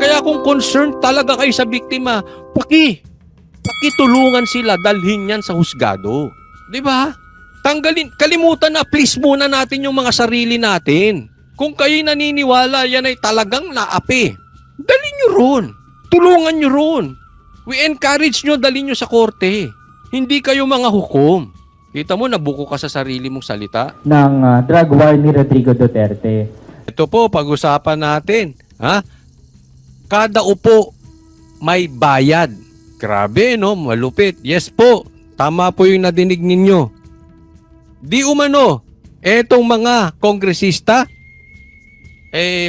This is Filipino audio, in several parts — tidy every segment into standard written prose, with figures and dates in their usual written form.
Kaya kung concerned talaga kayo sa biktima, pakitulungan sila, dalhin yan sa husgado. Di ba? Kalimutan na, please muna natin yung mga sarili natin. Kung kayo'y naniniwala, yan ay talagang naapi. Dalhin nyo ron. Tulungan nyo ron. We encourage nyo, dalhin nyo sa korte. Hindi kayo mga hukom. Kita mo, nabuko ka sa sarili mong salita. Ng drug war ni Rodrigo Duterte. Ito po, pag-usapan natin. Ha? Kada upo, may bayad. Grabe, no? Malupit. Yes po, tama po yung nadinig ninyo. Di umano, etong mga kongresista,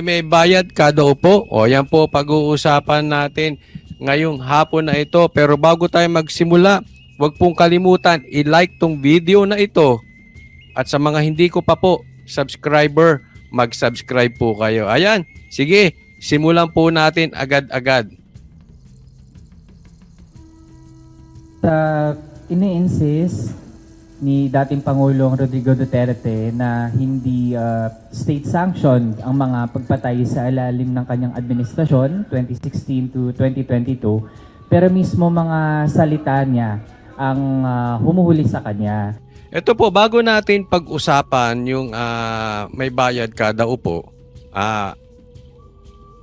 may bayad kada upo. O yan po, pag-uusapan natin ngayong hapon na ito. Pero bago tayo magsimula, huwag pong kalimutan, i-like tong video na ito. At sa mga hindi ko pa po subscriber, mag-subscribe po kayo. Ayan, sige, simulan po natin agad-agad. Ini-insist ni dating Pangulong Rodrigo Duterte na hindi state-sanctioned ang mga pagpatay sa ilalim ng kanyang administrasyon 2016 to 2022, pero mismo mga salita niya ang humuhuli sa kanya. Ito po, bago natin pag-usapan yung may bayad kada upo,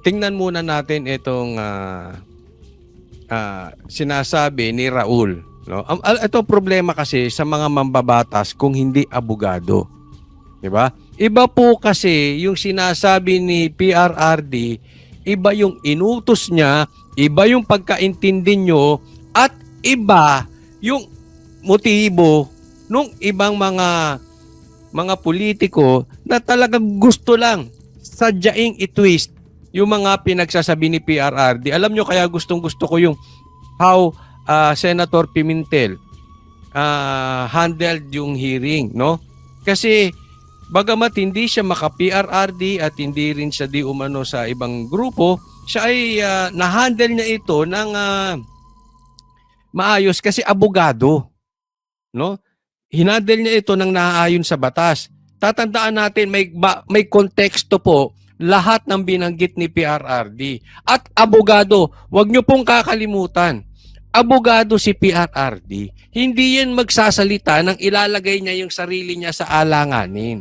tingnan muna natin itong sinasabi ni Raul. No? Ito problema kasi sa mga mambabatas kung hindi abogado. Diba? Iba po kasi yung sinasabi ni PRRD, iba yung inutos niya, iba yung pagkaintindi nyo, at iba yung motibo nung ibang mga politiko na talagang gusto lang sadyaing i-twist yung mga pinagsasabi ni PRRD. Alam nyo, kaya gustong-gusto ko yung how Senator Pimentel handled yung hearing, no? Kasi bagamat hindi siya maka-PRRD at hindi rin siya di umano sa ibang grupo, siya ay na-handle niya ito ng maayos kasi abogado, no? Hinandle niya ito ng naaayon sa batas. Tatandaan natin may konteksto po lahat ng binanggit ni PRRD. At abogado, wag niyo pong kakalimutan. Abogado si PRRD. Hindi yan magsasalita nang ilalagay niya yung sarili niya sa alanganin.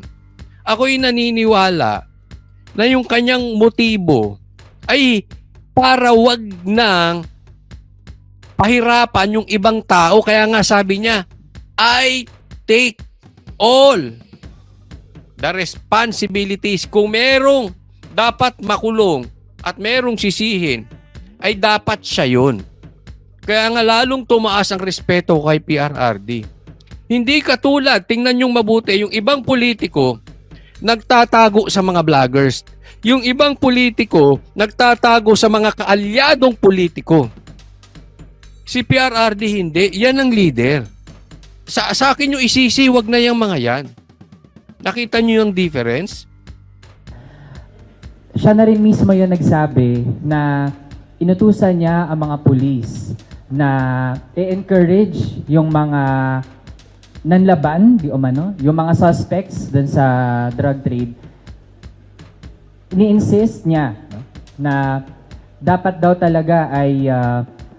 Ako'y naniniwala na yung kanyang motibo ay para wag nang pahirapan yung ibang tao. Kaya nga sabi niya, I take all the responsibilities. Kung merong dapat makulong at merong sisihin, ay dapat siya yun. Kaya nga lalong tumaas ang respeto kay PRRD. Hindi katulad, tingnan yung mabuti, yung ibang politiko nagtatago sa mga vloggers. Yung ibang politiko nagtatago sa mga kaalyadong politiko. Si PRRD hindi, yan ang leader. Sa akin yung isisi, wag na yung mga yan. Nakita niyo yung difference? Siya na rin mismo yung nagsabi na inutusan niya ang mga pulis na i-encourage yung mga nanlaban, di umano, yung mga suspects dun sa drug trade. Ini-insist niya, no, na dapat daw talaga ay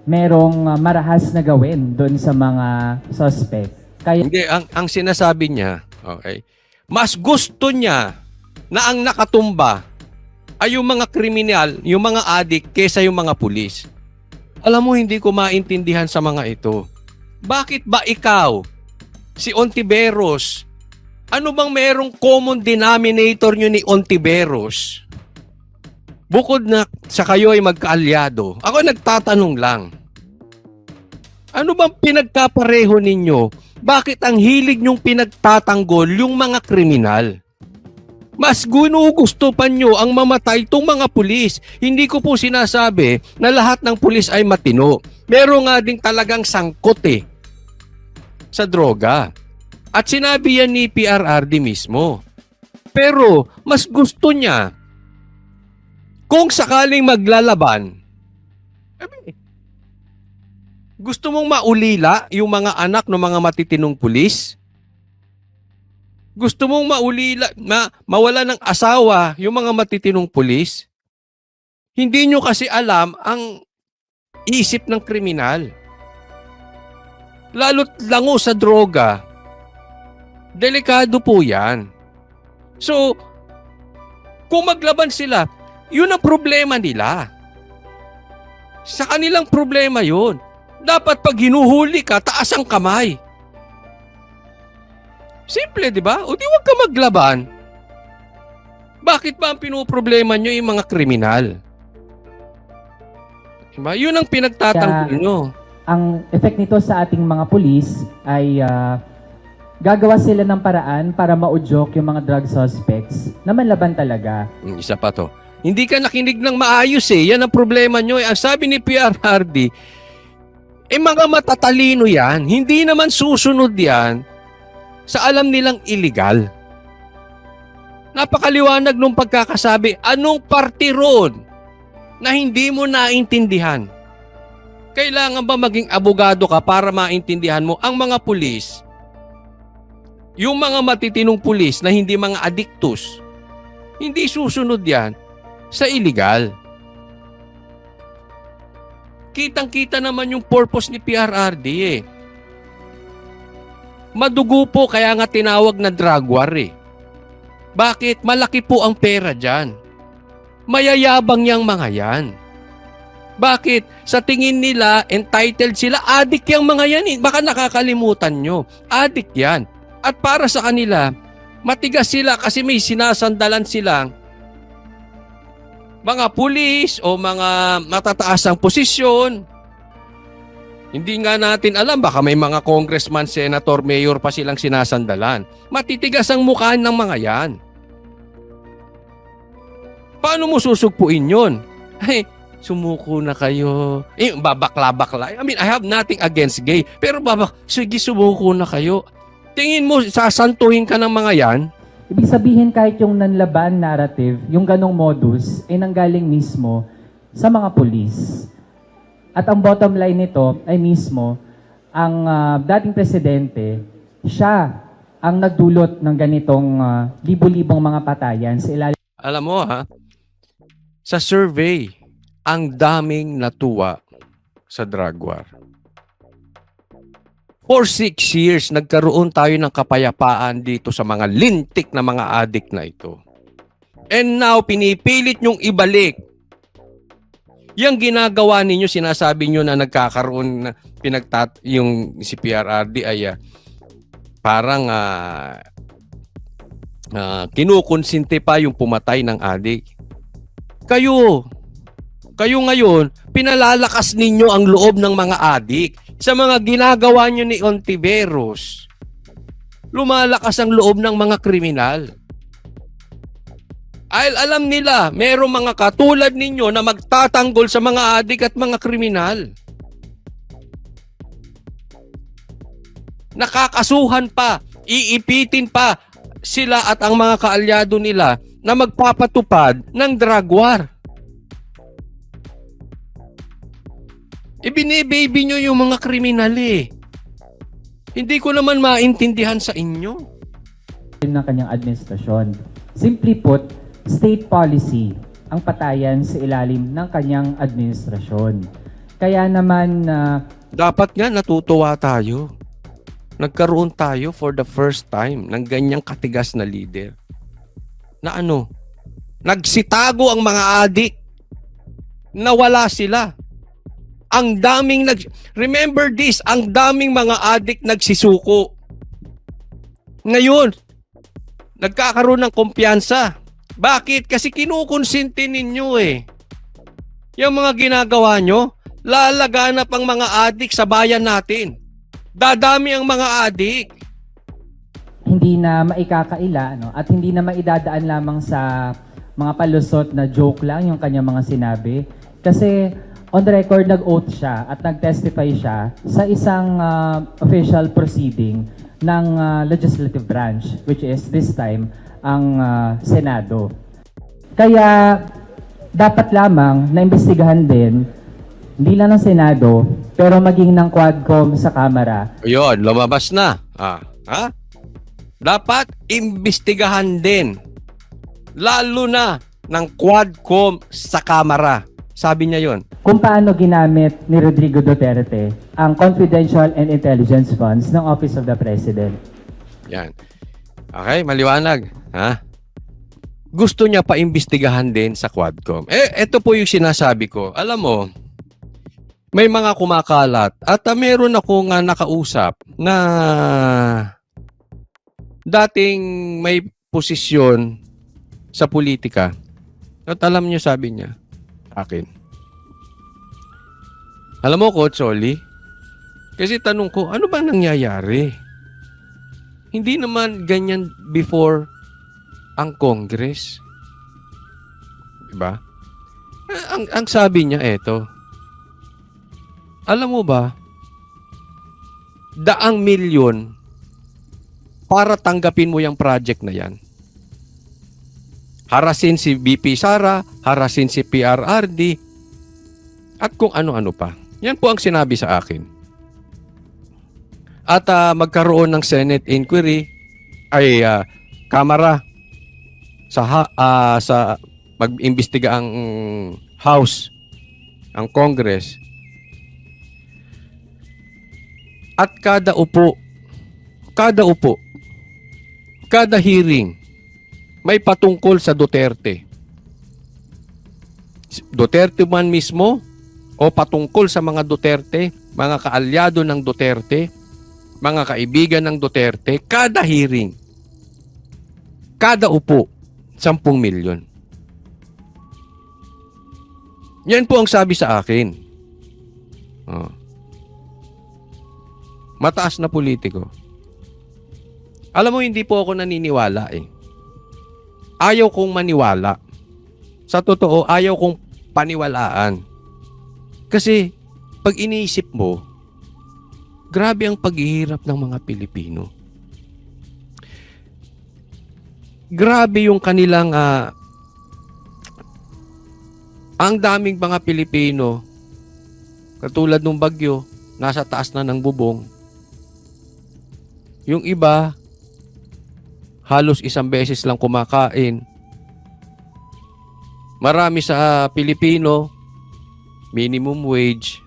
merong marahas na gawin dun sa mga suspect. Kaya Hindi, ang sinasabi niya, okay, mas gusto niya na ang nakatumba ay yung mga kriminal, yung mga adik, kesa yung mga pulis. Alam mo, hindi ko maintindihan sa mga ito. Bakit ba ikaw, si Ontiveros, ano bang merong common denominator nyo ni Ontiveros? Bukod na sa kayo ay magkaalyado, ako nagtatanong lang. Ano bang pinagkapareho ninyo? Bakit ang hilig nyong pinagtatanggol yung mga kriminal? Mas gusto pa nyo ang mamatay itong mga pulis. Hindi ko po sinasabi na lahat ng pulis ay matino. Meron nga ding talagang sangkot sa droga. At sinabi yan ni PRRD mismo. Pero mas gusto niya kung sakaling maglalaban, gusto mong maulila yung mga anak ng mga matitinong pulis? Gusto mong maulila, mawala ng asawa yung mga matitinong pulis? Hindi nyo kasi alam ang isip ng kriminal. Lalo't lango sa droga, delikado po yan. So, kung maglaban sila, yun ang problema nila. Sa kanilang problema yun. Dapat pag hinuhuli ka, taas ang kamay. Simple, di ba? O di wag ka maglaban. Bakit ba ang pinoproblema nyo yung mga kriminal? Diba? Yun ang pinagtatanggol nyo. Ang effect nito sa ating mga pulis ay gagawa sila ng paraan para maudyok yung mga drug suspects na manlaban talaga. Isa pa to. Hindi ka nakinig ng maayos eh. Yan ang problema nyo eh. Ang sabi ni PRRD, mga matatalino yan. Hindi naman susunod yan sa alam nilang illegal. Napakaliwanag nung pagkakasabi, anong parte ron na hindi mo naintindihan? Kailangan ba maging abogado ka para maintindihan mo ang mga pulis? Yung mga matitinong pulis na hindi mga adiktus, hindi susunod yan sa illegal. Kitang-kita naman yung purpose ni PRRD eh. Madugo po kaya nga tinawag na drug war eh. Bakit? Malaki po ang pera dyan. Mayayabang yang mga yan. Bakit? Sa tingin nila, entitled sila, adik yung mga yan eh. Baka nakakalimutan nyo. Adik yan. At para sa kanila, matigas sila kasi may sinasandalan silang mga pulis o mga matataasang posisyon. Hindi nga natin alam, baka may mga congressman, senator, mayor pa silang sinasandalan. Matitigas ang mukha ng mga yan. Paano mo susugpuin yun? Ay, sumuko na kayo. Babakla-bakla. I mean, I have nothing against gay. Pero sige, sumuko na kayo. Tingin mo, sasantuhin ka ng mga yan? Ibig sabihin kahit yung nanlaban narrative, yung ganong modus, ay nanggaling mismo sa mga pulis. At ang bottom line nito ay mismo, ang dating presidente, siya ang nagdulot ng ganitong libo-libong mga patayan sa ilalim. Alam mo ha, sa survey, ang daming natuwa sa drug war. For 6 years, nagkaroon tayo ng kapayapaan dito sa mga lintik na mga adik na ito. And now, pinipilit nyong ibalik. Yang ginagawa ninyo, sinasabi nyo na nagkakaroon na yung si PRRD ay parang kinukonsinte pa yung pumatay ng adik. Kayo ngayon, pinalalakas ninyo ang loob ng mga adik. Sa mga ginagawa nyo ni Ontiveros, lumalakas ang loob ng mga kriminal. Ay, alam nila, merong mga katulad ninyo na magtatanggol sa mga adik at mga kriminal. Nakakasuhan pa, iipitin pa sila at ang mga kaalyado nila na magpapatupad ng drug war. Ibinibaby nyo yung mga kriminal eh. Hindi ko naman maintindihan sa inyo. Ng kanyang administrasyon. Simply put, state policy ang patayan sa ilalim ng kanyang administrasyon. Kaya naman Dapat nga natutuwa tayo. Nagkaroon tayo for the first time ng ganyang katigas na leader. Na ano? Nagsitago ang mga adik. Nawala sila. Ang daming remember this, ang daming mga adik nagsisuko. Ngayon, nagkakaroon ng kumpiyansa. Bakit? Kasi kinukonsinti ninyo eh. Yung mga ginagawa nyo, lalaganap ang mga adik sa bayan natin. Dadami ang mga adik. hindi na maikakaila at hindi na maidadaan lamang sa mga palusot na joke lang yung kanyang mga sinabi. Kasi on the record, nag-oath siya at nag-testify siya sa isang official proceeding ng legislative branch, which is this time ang Senado. Kaya dapat lamang na imbestigahan din, hindi lang ng Senado, pero maging ng Quadcom sa Kamara. Ayun, lumabas na. Dapat imbestigahan din. Lalo na ng Quadcom sa Kamara. Sabi niya yon. Kung paano ginamit ni Rodrigo Duterte ang confidential and intelligence funds ng Office of the President. Yan. Okay, maliwanag. Ha? Gusto niya paimbestigahan din sa Quadcom. Ito po yung sinasabi ko. Alam mo, may mga kumakalat at meron akong nakausap na dating may posisyon sa politika. At alam niyo, sabi niya sa akin, alam mo, Coach Oli, kasi tanong ko, ano ba nangyayari? Hindi naman ganyan before ang Congress. Diba? Ang sabi niya, eto, alam mo ba, daang milyon para tanggapin mo yung project na yan. Harasin si BP Sara, harasin si PRRD, at kung ano-ano pa. Yan po ang sinabi sa akin. At magkaroon ng Senate inquiry, ay Kamara, sa mag-imbestiga ang House, ang Congress. At kada upo, kada hearing, may patungkol sa Duterte. Duterte man mismo o patungkol sa mga Duterte, mga kaalyado ng Duterte, mga kaibigan ng Duterte, kada hearing, kada upo, 10 milyon. Yan po ang sabi sa akin. Oh. Mataas na politiko. Alam mo, hindi po ako naniniwala eh. Ayaw kong maniwala. Sa totoo, ayaw kong paniwalaan. Kasi, pag iniisip mo, grabe ang paghihirap ng mga Pilipino. Grabe yung kanilang ang daming mga Pilipino, katulad ng bagyo, nasa taas na ng bubong. Yung iba, halos isang beses lang kumakain. Marami sa Pilipino, minimum wage.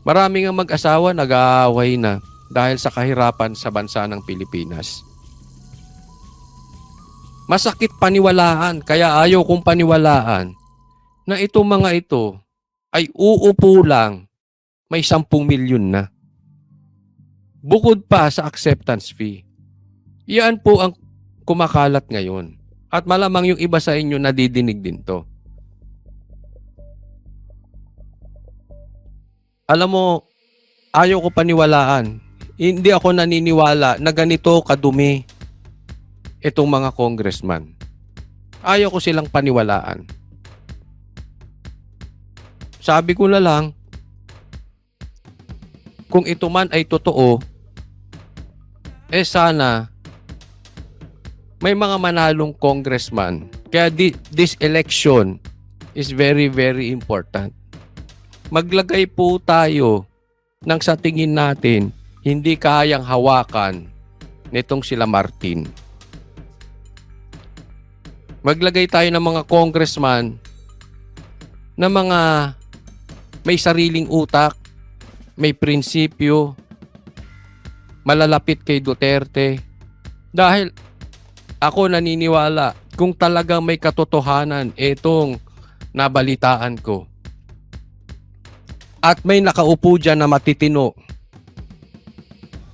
Marami nga mag-asawa nag-aaway na dahil sa kahirapan sa bansa ng Pilipinas. Masakit paniwalaan, kaya ayaw kong paniwalaan na itong mga ito ay uupo lang, may 10 milyon na. Bukod pa sa acceptance fee. Iyan po ang kumakalat ngayon. At malamang yung iba sa inyo nadidinig din to. Alam mo, ayaw ko paniwalaan. Hindi ako naniniwala na ganito kadumi itong mga congressman. Ayaw ko silang paniwalaan. Sabi ko na lang, kung ito man ay totoo, sana may mga manalong congressman. Kaya this election is very, very important. Maglagay po tayo ng sa tingin natin hindi kayang hawakan nitong sila Martin. Maglagay tayo ng mga congressman na mga may sariling utak, may prinsipyo, malalapit kay Duterte. Dahil ako naniniwala kung talagang may katotohanan itong nabalitaan ko. At may nakaupo dyan na matitino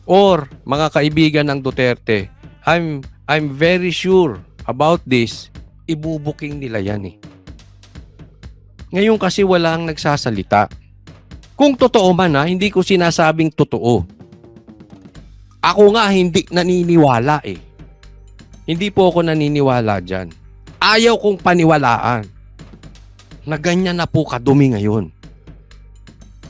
or mga kaibigan ng Duterte, I'm very sure about this, ibubuking nila yan eh. Ngayon kasi walang nagsasalita. Kung totoo man hindi ko sinasabing totoo. Ako nga hindi naniniwala eh. Hindi po ako naniniwala dyan. Ayaw kong paniwalaan na ganyan na po kadumi ngayon.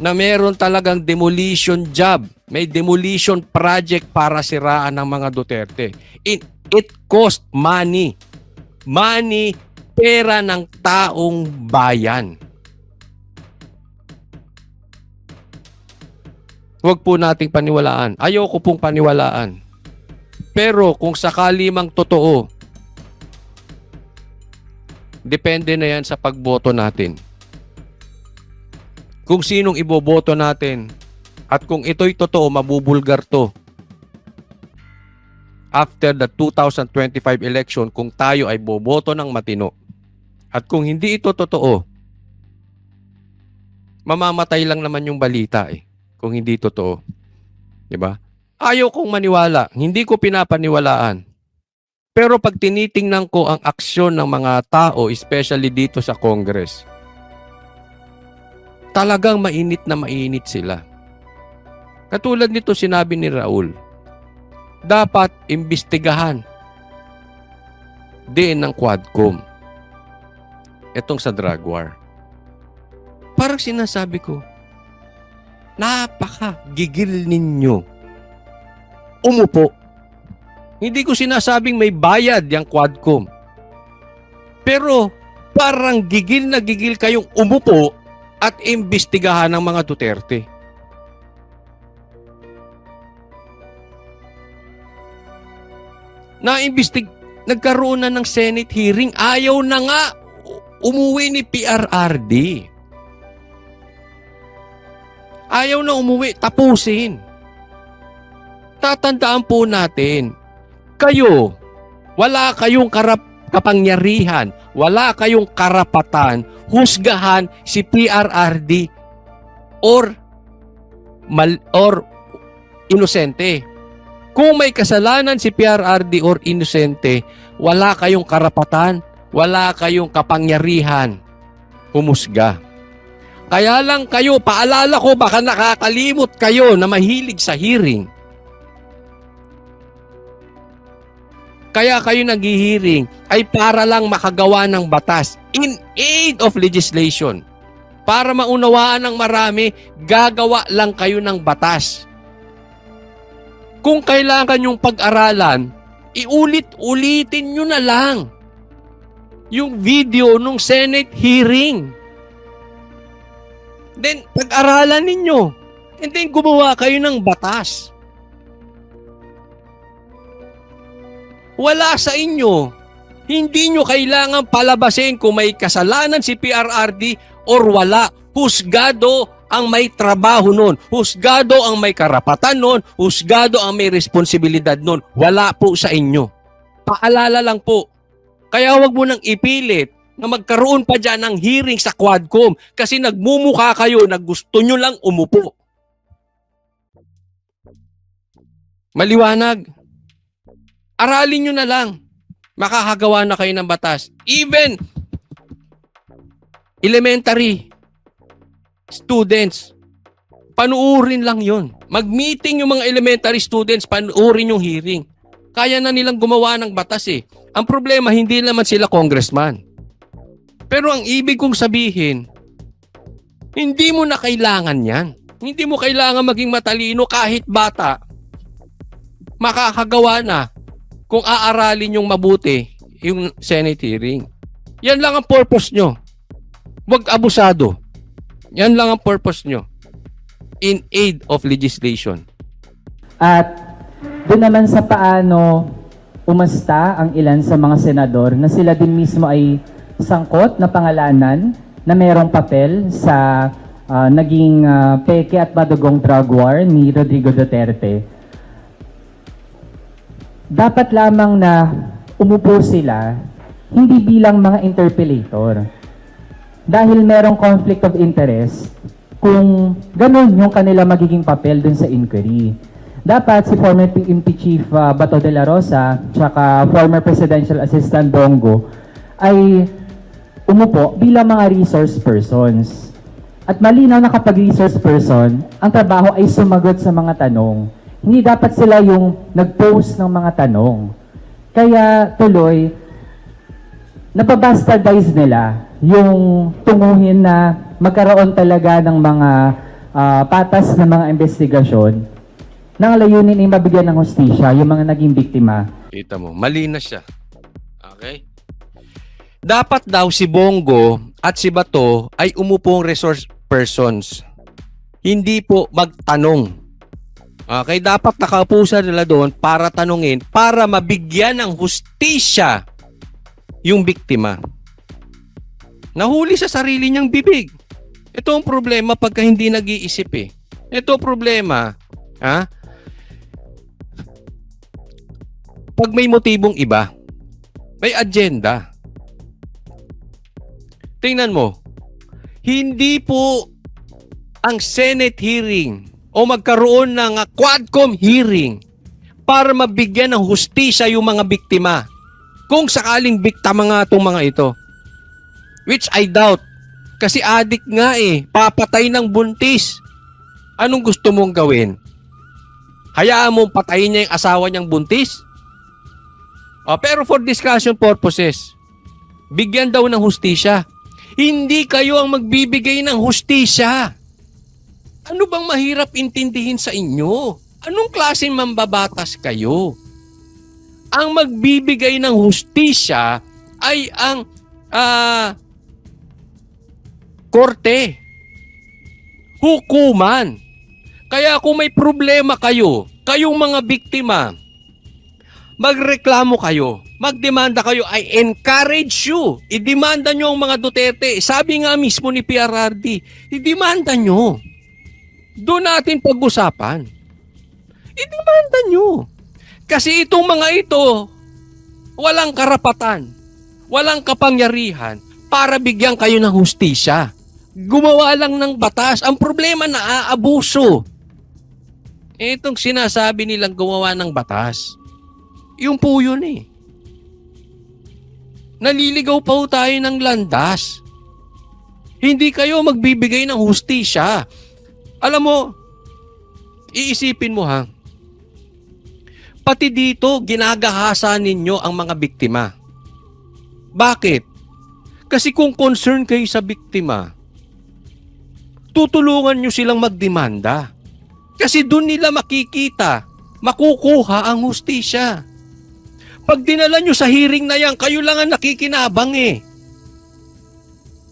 Na meron talagang demolition job. May demolition project para siraan ng mga Duterte. It cost money. Money, pera ng taong bayan. Huwag po nating paniwalaan. Ayoko pong paniwalaan. Pero kung sakali mang totoo, Depende na yan sa pagboto natin. Kung sinong iboboto natin at kung ito'y totoo, mabubulgar to. After the 2025 election, kung tayo ay boboto ng matino. At kung hindi ito totoo, mamamatay lang naman yung balita kung hindi totoo. 'Di ba? Ayaw kong maniwala, hindi ko pinapaniwalaan. Pero pag tinitingnan ko ang aksyon ng mga tao, especially dito sa Congress, talagang mainit na mainit sila. Katulad nito sinabi ni Raul, dapat imbestigahan din ng Quadcom itong sa drug war. Parang sinasabi ko, napaka-gigil ninyo. Umupo. Hindi ko sinasabing may bayad yung Quadcom. Pero parang gigil na gigil kayong umupo at imbestigahan ng mga Duterte. Nagkaroon na ng Senate hearing, ayaw na nga umuwi ni PRRD. Ayaw na umuwi, tapusin. Tatandaan po natin, kayo, wala kayong kapangyarihan, wala kayong karapatan husgahan si PRRD or inosente. Kung may kasalanan si PRRD or inosente, wala kayong karapatan, wala kayong kapangyarihan humusga. Kaya lang kayo, paalala ko, baka nakakalimot kayo na mahilig sa hearing. Kaya kayo nag-hearing ay para lang makagawa ng batas in aid of legislation. Para maunawaan ng marami, gagawa lang kayo ng batas. Kung kailangan yung pag-aralan, iulit-ulitin nyo na lang yung video nung Senate hearing. Then, pag-aralan ninyo. And then, gumawa kayo ng batas. Wala sa inyo. Hindi nyo kailangan palabasin kung may kasalanan si PRRD or wala. Husgado ang may trabaho nun. Husgado ang may karapatan nun. Husgado ang may responsibilidad nun. Wala po sa inyo. Paalala lang po. Kaya wag mo nang ipilit na magkaroon pa dyan ng hearing sa Quadcom kasi nagmumukha kayo na gusto nyo lang umupo. Maliwanag. Aralin nyo na lang. Makakagawa na kayo ng batas. Even elementary students, panuurin lang yon. Mag-meeting yung mga elementary students, panuurin yung hearing. Kaya na nilang gumawa ng batas Ang problema, hindi naman sila congressman. Pero ang ibig kong sabihin, hindi mo na kailangan yan. Hindi mo kailangan maging matalino kahit bata. Makakagawa na kung aaralin yung mabuti yung Senate hearing. Yan lang ang purpose nyo. Huwag abusado. Yan lang ang purpose nyo. In aid of legislation. At doon naman sa paano umasta ang ilan sa mga senador na sila din mismo ay sangkot na pangalanan na mayroong papel sa naging peke at madugong drug war ni Rodrigo Duterte. Dapat lamang na umupo sila hindi bilang mga interpellator. Dahil merong conflict of interest kung ganun yung kanila magiging papel dun sa inquiry. Dapat si former PNP Chief Bato de la Rosa tsaka former Presidential Assistant Bongo ay umupo bilang mga resource persons. At malinaw na kapag resource person, ang trabaho ay sumagot sa mga tanong. Hindi dapat sila yung nag-post ng mga tanong. Kaya tuloy, napabastardize nila yung tunguhin na magkaroon talaga ng mga patas na mga investigasyon nang layunin ay mabigyan ng hustisya yung mga naging biktima. Kita mo, mali na siya. Okay? Dapat daw si Bongo at si Bato ay umupong resource persons. Hindi po magtanong. Okay? Dapat nakaupo nila doon para tanungin, para mabigyan ng hustisya yung biktima. Nahuli sa sarili niyang bibig. Ito ang problema pagka hindi nag-iisip eh. Ito ang problema, ha? Pag may motibong iba, may agenda. Tingnan mo, hindi po ang Senate hearing o magkaroon ng Quadcom hearing para mabigyan ng hustisya yung mga biktima. Kung sakaling biktima nga itong mga ito. Which I doubt. Kasi adik nga eh. Papatay ng buntis. Anong gusto mong gawin? Hayaan mong patayin niya yung asawa niyang buntis? Pero for discussion purposes, bigyan daw ng hustisya. Hindi kayo ang magbibigay ng hustisya. Ano bang mahirap intindihin sa inyo? Anong klaseng mambabatas kayo? Ang magbibigay ng hustisya ay ang korte, hukuman. Kaya kung may problema kayo, kayong mga biktima, magreklamo kayo, magdemanda kayo, I encourage you. Idemanda nyo ang mga Duterte. Sabi nga mismo ni PRRD, idemanda nyo. Doon natin pag-usapan. Idemanda nyo. Kasi itong mga ito, walang karapatan, walang kapangyarihan para bigyan kayo ng hustisya. Gumawa lang ng batas. Ang problema, naaabuso. Itong sinasabi nilang gumawa ng batas, yung po yun eh. Naliligaw pa ho tayo ng landas. Hindi kayo magbibigay ng hustisya. Alam mo, iisipin mo ha, pati dito ginagahasa ninyo ang mga biktima. Bakit? Kasi kung concern kayo sa biktima, tutulungan nyo silang magdemanda. Kasi doon nila makikita, makukuha ang hustisya. Pag dinala nyo sa hearing na yan, kayo lang ang nakikinabang eh.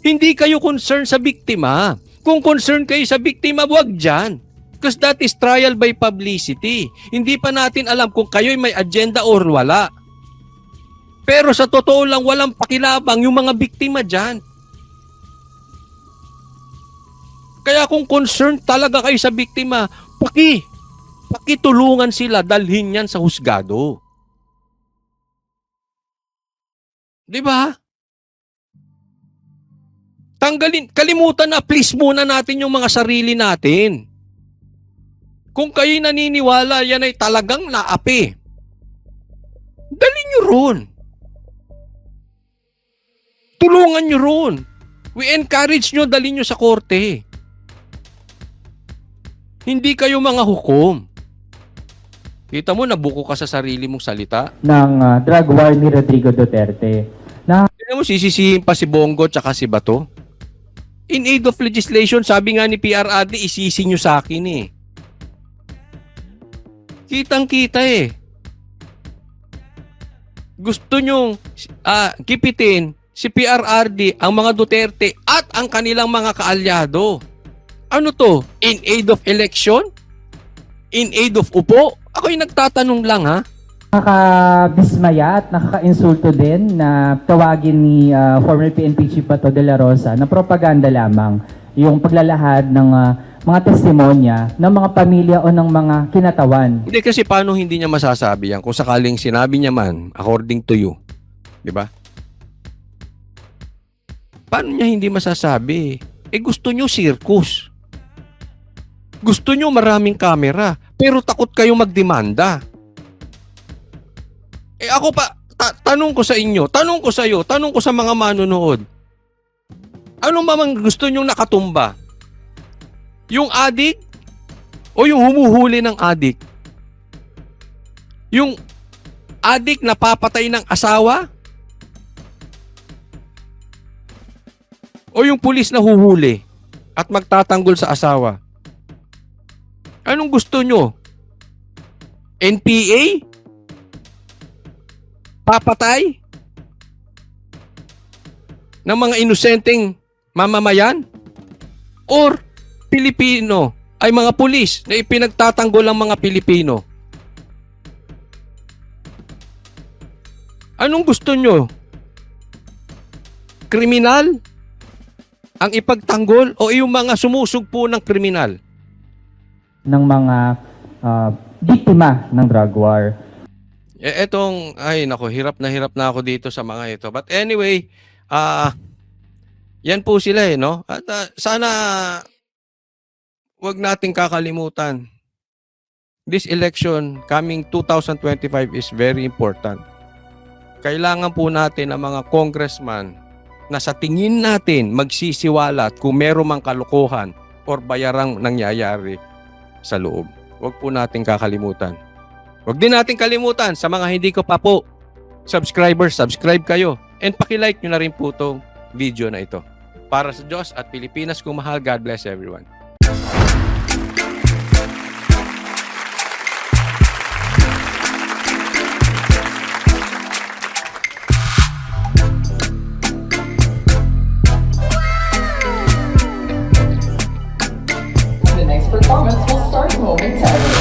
Hindi kayo concern sa biktima. Kung concern kayo sa biktima, wag dyan. Because that is trial by publicity. Hindi pa natin alam kung kayo'y may agenda or wala. Pero sa totoo lang, walang pakilabang yung mga biktima dyan. Kaya kung concerned talaga kayo sa biktima, pakitulungan sila, dalhin yan sa husgado. Di ba? Kalimutan na, please muna natin yung mga sarili natin. Kung kayo'y naniniwala, yan ay talagang naapi. Dalhin nyo ron. Tulungan nyo ron. We encourage nyo, dalhin nyo sa korte. Hindi kayo mga hukom. Kita mo, nabuko ka sa sarili mong salita. ng drug war ni Rodrigo Duterte. Na Tignan mo, sisisihin pa si Bongo tsaka si Bato. In aid of legislation, sabi nga ni PRRD, isisi nyo sa akin eh. Kitang-kita eh. Gusto nyong kipitin si PRRD, ang mga Duterte at ang kanilang mga kaalyado. Ano to? In aid of election? In aid of upo? Ako'y nagtatanong lang ha. nakakabismaya at nakaka-insulto din na tawagin ni former PNP Chief Bato de la Rosa na propaganda lamang yung paglalahad ng mga testimonya ng mga pamilya o ng mga kinatawan. Hindi kasi paano hindi niya masasabi yan kung sakaling sinabi niya man according to you. Di ba? Paano niya hindi masasabi? Gusto niyo circus. Gusto niyo maraming kamera, pero takot kayo magdemanda. Ako pa, tanong ko sa inyo, tanong ko sa iyo, tanong ko sa mga manonood. Ano mamang gusto nyong nakatumba? Yung adik o yung humuhuli ng adik? Yung adik na papatay ng asawa? O yung pulis na huhuli at magtatanggol sa asawa? Anong gusto nyo? NPA? Papatay? Ng mga inosenteng mamamayan? Or Pilipino ay mga pulis na ipinagtatanggol ang mga Pilipino? Anong gusto nyo? Kriminal ang ipagtanggol o yung mga sumusugpo ng kriminal? ng mga biktima ng drug war. Ay nako, hirap na ako dito sa mga ito. But anyway, yan po sila no? At sana wag nating kakalimutan. This election coming 2025 is very important. Kailangan po natin ang mga congressman na sa tingin natin magsisiwalat kung meron mang kalokohan or bayarang nangyayari sa loob. Huwag po natin kakalimutan. Huwag din natin kalimutan sa mga hindi ko pa po subscribers, subscribe kayo. And paki-like nyo na rin po itong video na ito. Para sa Diyos at Pilipinas kung mahal, God bless everyone. The next performance will start momentarily.